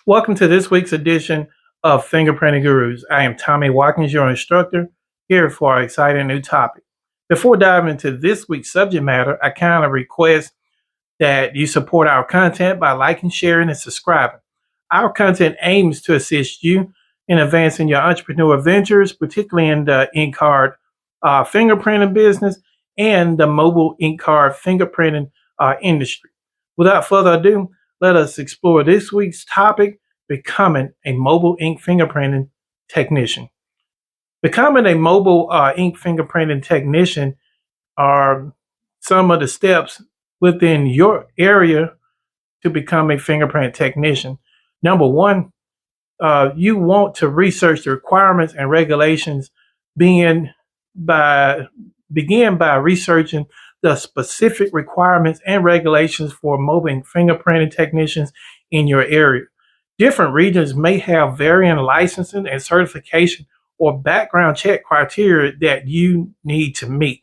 Welcome to this week's edition of Fingerprinting Gurus. I am Tommy Watkins, your instructor, here for our exciting new topic. Before diving into this week's subject matter, I kindly request that you support our content by liking, sharing, and subscribing. Our content aims to assist you in advancing your entrepreneurial ventures, particularly in the ink card fingerprinting business and the mobile ink card fingerprinting industry. Without further ado, let us explore this week's topic, becoming a mobile ink fingerprinting technician. Becoming a mobile ink fingerprinting technician are some of the steps within your area to become a fingerprint technician. Number one, you want to research the requirements and regulations, begin by researching the specific requirements and regulations for mobile ink fingerprinting technicians in your area. Different regions may have varying licensing and certification or background check criteria that you need to meet.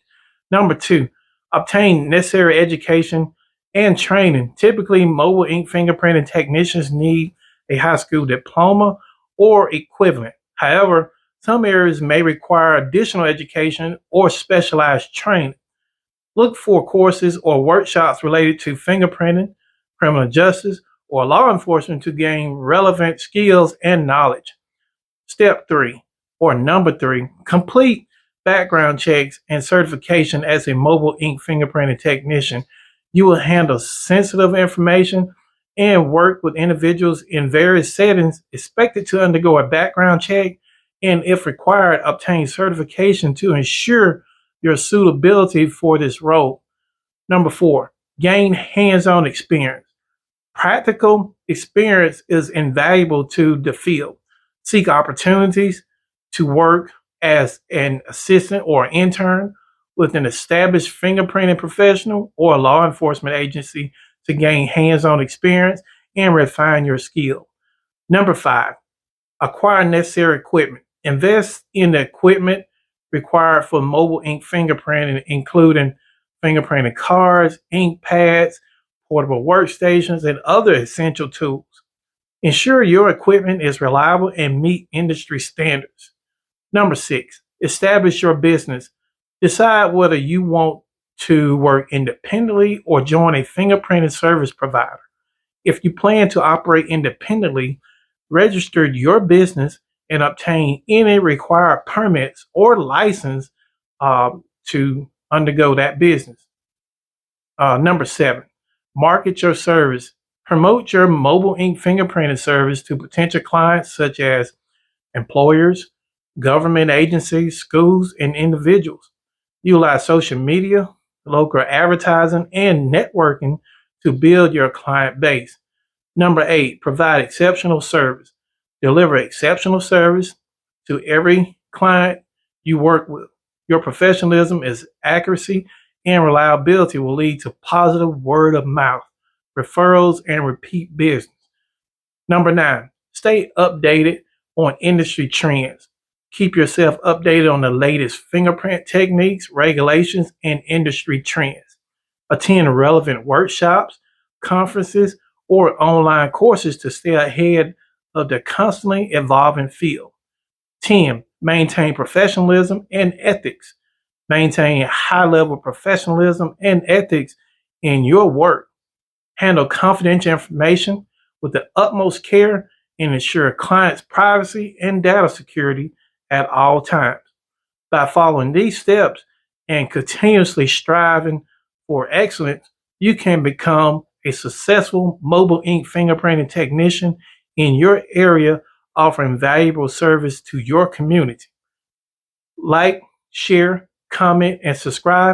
Number two, obtain necessary education and training. Typically, mobile ink fingerprinting technicians need a high school diploma or equivalent. However, some areas may require additional education or specialized training. Look for courses or workshops related to fingerprinting, criminal justice, or law enforcement to gain relevant skills and knowledge. Step three, or number three, complete background checks and certification as a mobile ink fingerprinting technician. You will handle sensitive information and work with individuals in various settings expected to undergo a background check and, if required, obtain certification to ensure your suitability for this role. Number four, gain hands-on experience. Practical experience is invaluable to the field. Seek opportunities to work as an assistant or intern with an established fingerprinting professional or a law enforcement agency to gain hands-on experience and refine your skill. Number five, acquire necessary equipment. Invest in the equipment required for mobile ink fingerprinting, including fingerprinting cards, ink pads, portable workstations, and other essential tools. Ensure your equipment is reliable and meet industry standards. Number six, establish your business. Decide whether you want to work independently or join a fingerprinting service provider. If you plan to operate independently, register your business and obtain any required permits or license to undergo that business. Number seven, market your service. Promote your mobile ink fingerprinting service to potential clients such as employers, government agencies, schools, and individuals. Utilize social media, local advertising, and networking to build your client base. Number eight, provide exceptional service. Deliver exceptional service to every client you work with. Your professionalism, accuracy, and reliability will lead to positive word of mouth, referrals, and repeat business. Number nine, stay updated on industry trends. Keep yourself updated on the latest fingerprint techniques, regulations, and industry trends. Attend relevant workshops, conferences, or online courses to stay ahead of the constantly evolving field. 10. Maintain professionalism and ethics. Maintain high level professionalism and ethics in your work. Handle confidential information with the utmost care and ensure clients' privacy and data security at all times. By following these steps and continuously striving for excellence, you can become a successful mobile ink fingerprinting technician in your area, offering valuable service to your community. Like, share, comment, and subscribe.